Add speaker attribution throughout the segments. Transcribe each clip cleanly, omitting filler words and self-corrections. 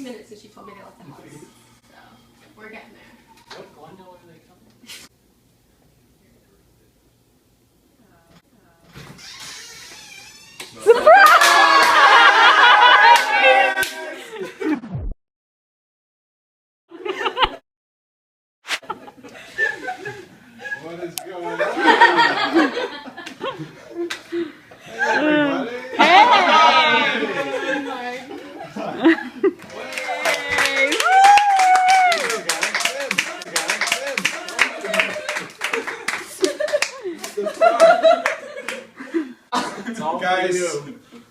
Speaker 1: 60 minutes since she told me they left the house. So, we're getting there.
Speaker 2: What Glendale are they coming?
Speaker 3: What is going on? Hey, everybody. Guys,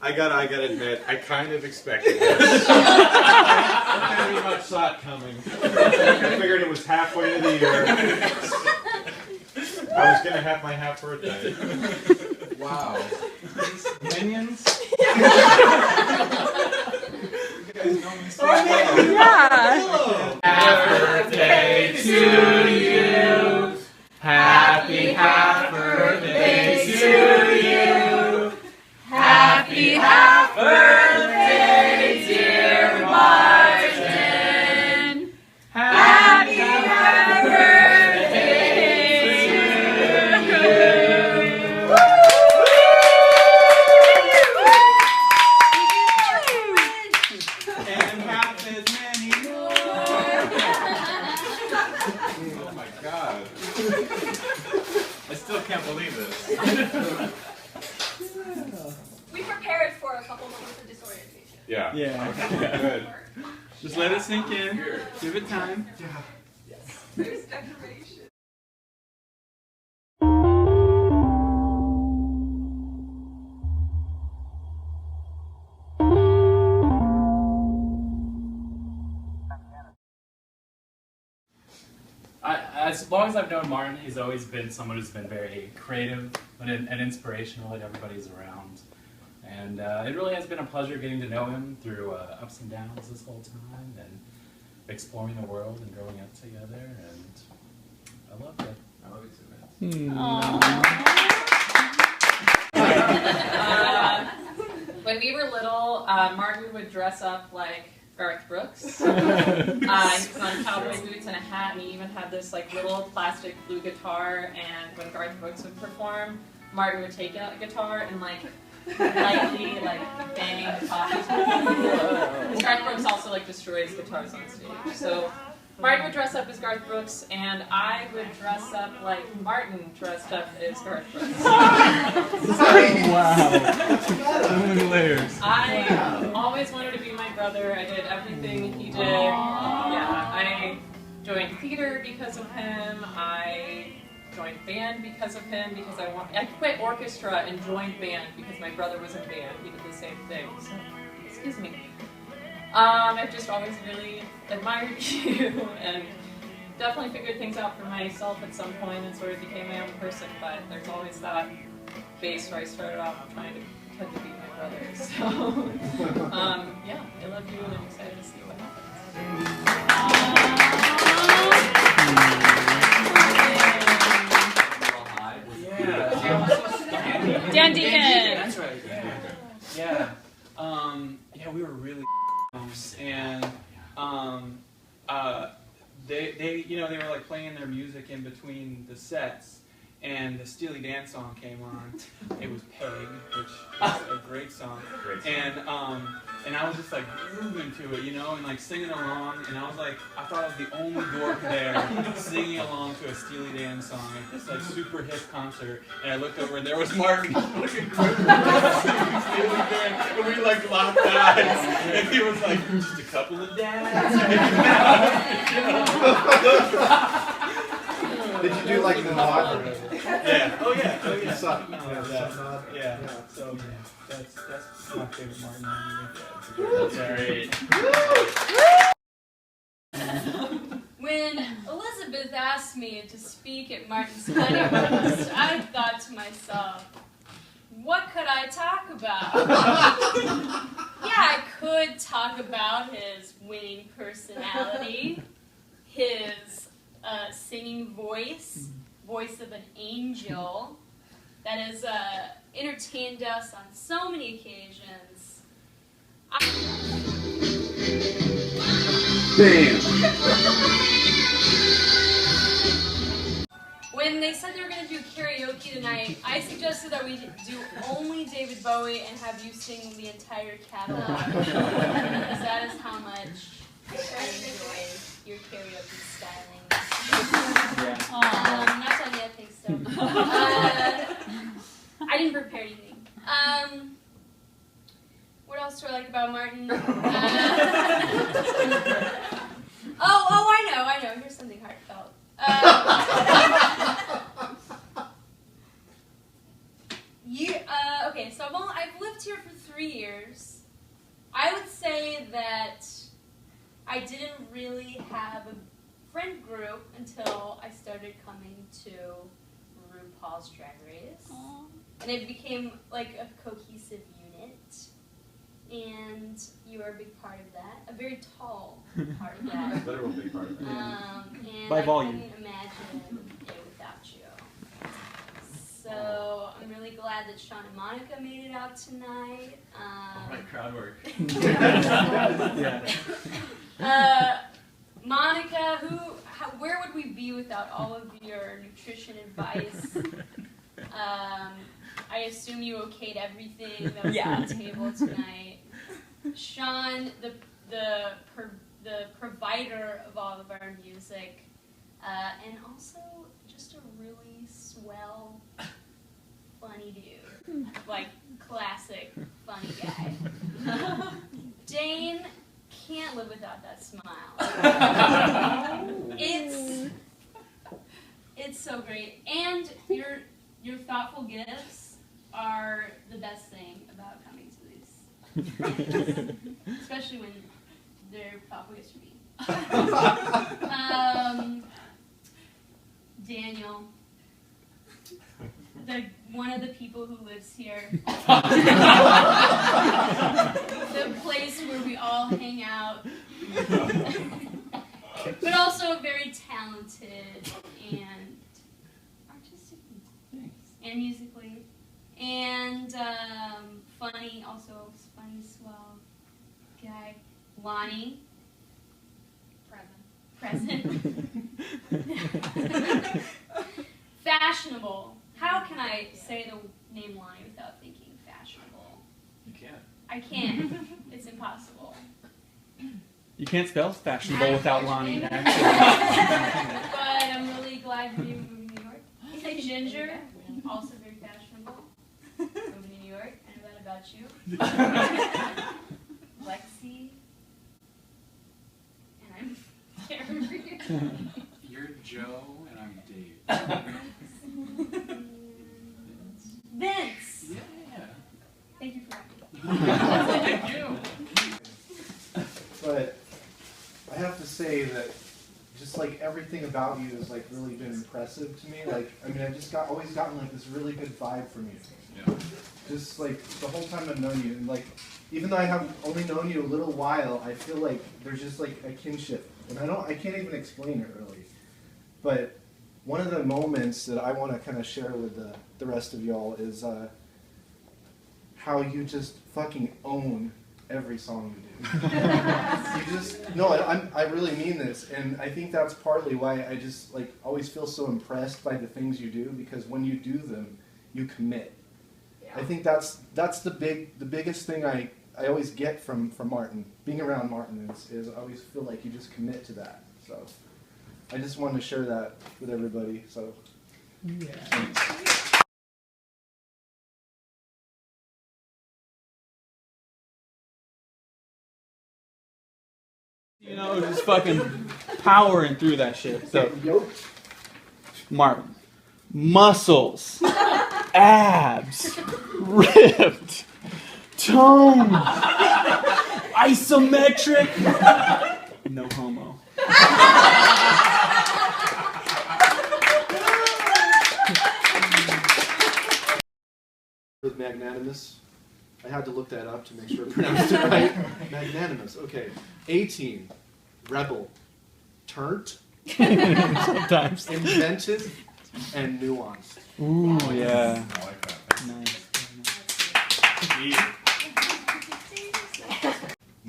Speaker 3: I gotta admit, I kind of expected this. I pretty much saw it coming. I figured it was halfway to the year. I was gonna have my half birthday. Wow.
Speaker 2: Minions?
Speaker 3: You guys know me so well.
Speaker 4: Yeah.
Speaker 2: Happy birthday to you. Happy birthday to you. Happy birthday, dear Martin. Happy birthday to you. And have as many more.
Speaker 3: Oh my God.
Speaker 2: I still can't believe this.
Speaker 1: We prepared for a couple moments of disorientation.
Speaker 3: Yeah.
Speaker 2: Yeah.
Speaker 3: Good.
Speaker 2: Just let it sink in. Give it time.
Speaker 1: There's decoration.
Speaker 5: As long as I've known Martin, he's always been someone who's been very creative and inspirational at everybody's around. And it really has been a pleasure getting to know him through ups and downs this whole time and exploring the world and growing up together. And I love it.
Speaker 2: I love you too, man.
Speaker 6: When we were little, Martin would dress up like Garth Brooks. He put on cowboy boots and a hat, and he even had this like little plastic blue guitar. And when Garth Brooks would perform, Martin would take out a guitar and like lightly like bang the top. Because Garth Brooks also like destroys guitars on stage. So Martin would dress up as Garth Brooks, and I would dress up like Martin dressed up as Garth Brooks.
Speaker 2: Wow. So many layers.
Speaker 6: I always wanted to be my brother. I did everything he did. Yeah, I joined theater because of him. I joined band because of him. I quit orchestra and joined band because my brother was in band. He did the same thing. So, excuse me. I've just always really admired you and definitely figured things out for myself at some point and sort of became my own person. But there's always that base where I started off trying to pretend to be my brother. So, yeah, I love you and I'm excited to see what happens.
Speaker 4: Dan Deacon.
Speaker 2: That's right. Yeah. Yeah, we were really close, and they were like playing their music in between the sets, and the Steely Dan song came on. It was Peg, which is a great song. And I was just like grooving to it, and like singing along, and I was like, I thought I was the only dork there singing along to a Steely Dan song at this like super hip concert, and I looked over and there was Martin looking grooving singing Steely Dan, and we like locked eyes, and he was like, just a couple of dads.
Speaker 3: Did you do like the nod?
Speaker 2: Yeah. Oh yeah. Oh yeah.
Speaker 3: Suck.
Speaker 2: Yeah. So yeah, that's my favorite Martin movie.
Speaker 5: That's great.
Speaker 1: When Elizabeth asked me to speak at Martin's honey roast, I thought to myself, what could I talk about? Yeah, I could talk about his winning personality, his singing voice of an angel, that has entertained us on so many occasions.
Speaker 3: Bam!
Speaker 1: When they said they were going to do karaoke tonight, I suggested that we do only David Bowie and have you sing the entire catalog. Because that is how much I enjoy your karaoke styling. Not done yet, thanks, so. I didn't prepare anything. What else do I like about Martin? I know. Here's something heartfelt. Okay, so I've lived here for 3 years. I would say that I didn't really have a friend group until I started coming to RuPaul's Drag Race. Aww. And it became like a cohesive unit. And you are a big part of that. A very tall part of that.
Speaker 3: Literal big part of it.
Speaker 1: And
Speaker 2: By volume.
Speaker 1: I couldn't imagine it without you. So I'm really glad that Sean and Monica made it out tonight.
Speaker 3: Alright, crowd work.
Speaker 1: Monica, where would we be without all of your nutrition advice? I assume you okayed everything that was on the table tonight. Sean, the provider of all of our music, and also just a really swell, funny dude, like classic funny guy. Dane can't live without that smile. It's so great, and your thoughtful gifts are the best thing about coming to these, especially when they're thoughtful gifts for me. Daniel, one of the people who lives here, the place where we all hang out, but also very talented and artistically and musically, and funny, also funny, swell guy. Lonnie. Present. Fashionable. How can I say the name Lonnie without thinking fashionable?
Speaker 3: You can't.
Speaker 1: I can't. It's impossible.
Speaker 2: You can't spell fashionable without Lonnie,
Speaker 1: But I'm really glad to be moving to New York. Hey, Ginger, also very fashionable. Moving to New York. I know that about you. Lexi. And I'm Carrie.
Speaker 5: You're Joe and I'm Dave.
Speaker 1: Vince.
Speaker 5: Yeah.
Speaker 1: Thank you for having me.
Speaker 5: Thank you.
Speaker 7: But I have to say that just like everything about you has like really been impressive to me. Like, I mean, I just always gotten like this really good vibe from you.
Speaker 5: Yeah.
Speaker 7: Just like the whole time I've known you, and like even though I have only known you a little while, I feel like there's just like a kinship, and I can't even explain it really. But one of the moments that I want to kind of share with the rest of y'all is how you just fucking own every song you do. You just, no, I really mean this, and I think that's partly why I just like always feel so impressed by the things you do, because when you do them, you commit. Yeah. I think that's the biggest thing I always get from Martin. Being around Martin is I always feel like you just commit to that. So I just wanted to share that with everybody. So
Speaker 2: Yeah.
Speaker 7: thanks.
Speaker 2: You know, just fucking powering through that shit. So, Martin, muscles, abs, ripped, toned, isometric, no homo.
Speaker 7: With magnanimous. I had to look that up to make sure I pronounced it right. Magnanimous. Okay. 18. Rebel. Turnt.
Speaker 2: Sometimes.
Speaker 7: Inventive. And nuanced.
Speaker 2: Ooh, yeah.
Speaker 3: I like that.
Speaker 2: Nice.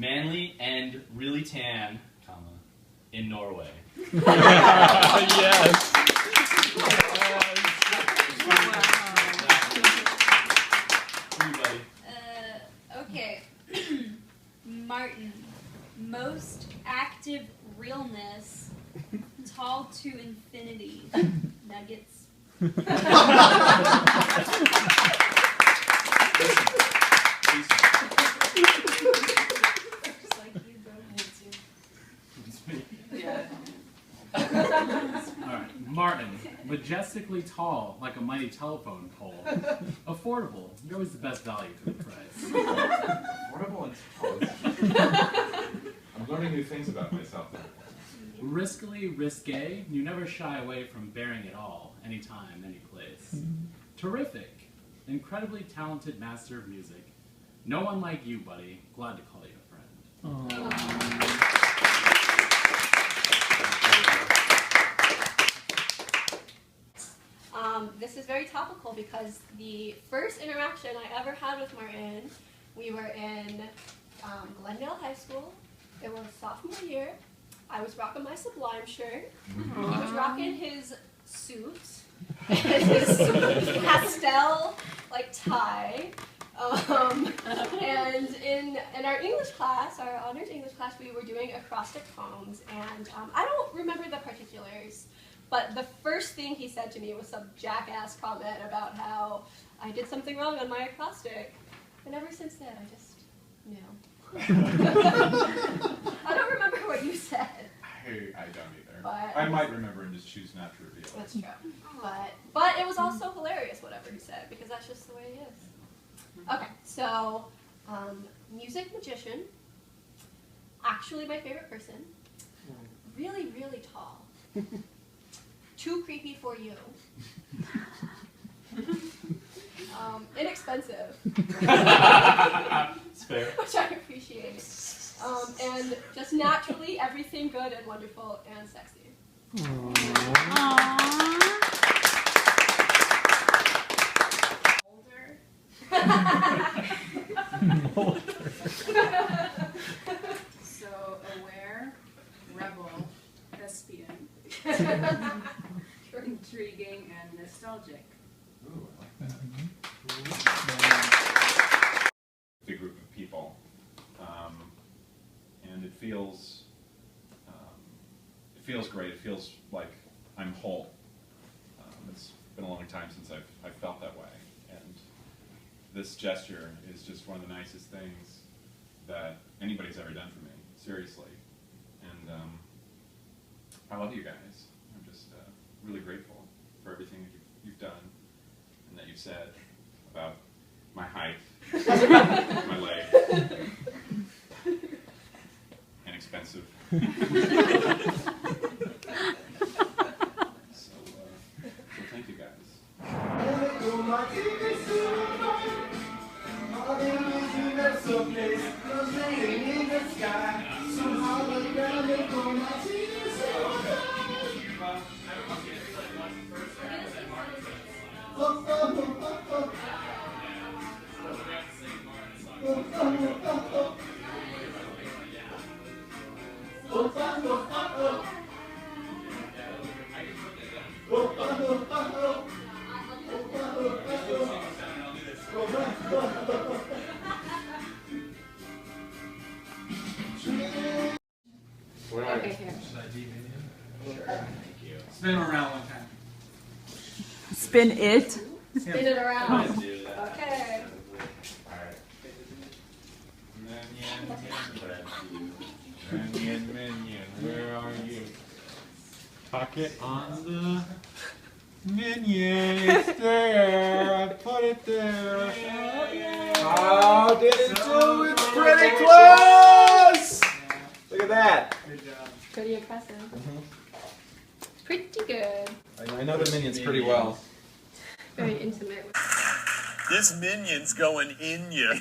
Speaker 5: Manly and really tan, comma, in Norway.
Speaker 4: Yes.
Speaker 5: Anybody?
Speaker 1: Okay. Martin. Most active realness. Tall to infinity. Nuggets. Just like you, bro.
Speaker 6: Yeah.
Speaker 5: Alright, Martin. Majestically tall, like a mighty telephone pole. Affordable. You're always the best value for the price.
Speaker 3: Affordable and tall. I'm learning new things about myself now.
Speaker 5: Riskily risque. You never shy away from bearing it all, anytime, any place. Terrific. Incredibly talented master of music. No one like you, buddy. Glad to call you a friend.
Speaker 8: This is very topical because the first interaction I ever had with Martin, we were in Glendale High School. It was sophomore year. I was rocking my Sublime shirt. He was rocking his suit, his pastel tie. And in our English class, our honors English class, we were doing acrostic poems, and I don't remember the particulars, but the first thing he said to me was some jackass comment about how I did something wrong on my acrostic, and ever since then I just knew. I don't remember what you said.
Speaker 3: I don't either.
Speaker 8: But
Speaker 3: I might remember and just choose not to reveal.
Speaker 8: that's true. But it was also hilarious whatever he said, because that's just the way he is. Okay, so music magician, actually my favorite person, really, really tall, too creepy for you, inexpensive,
Speaker 5: It's fair.
Speaker 8: which I appreciate, and just naturally everything good and wonderful and sexy.
Speaker 9: So, aware, rebel, thespian, intriguing, and nostalgic.
Speaker 3: Ooh, I like that. Big group of people, and it feels great. It feels like I'm whole. It's been a long time since I've felt that way, and this gesture is just one of the nicest things that anybody's ever done for me. Seriously, and I love you guys. I'm just really grateful for everything that you've done and that you've said about my height, my leg, and expensive. So thank you guys.
Speaker 9: Okay, here.
Speaker 2: It's been around a long time.
Speaker 4: Spin it.
Speaker 8: Spin it around.
Speaker 5: Do that.
Speaker 8: Okay.
Speaker 3: Minion, where are you? Pocket on the minion. It's there. I put it there. Oh, did it do? It's pretty close. Look at that.
Speaker 2: Good job.
Speaker 8: Pretty impressive. Pretty good.
Speaker 3: I know the minions pretty well.
Speaker 8: Very intimate.
Speaker 10: This minion's going in you.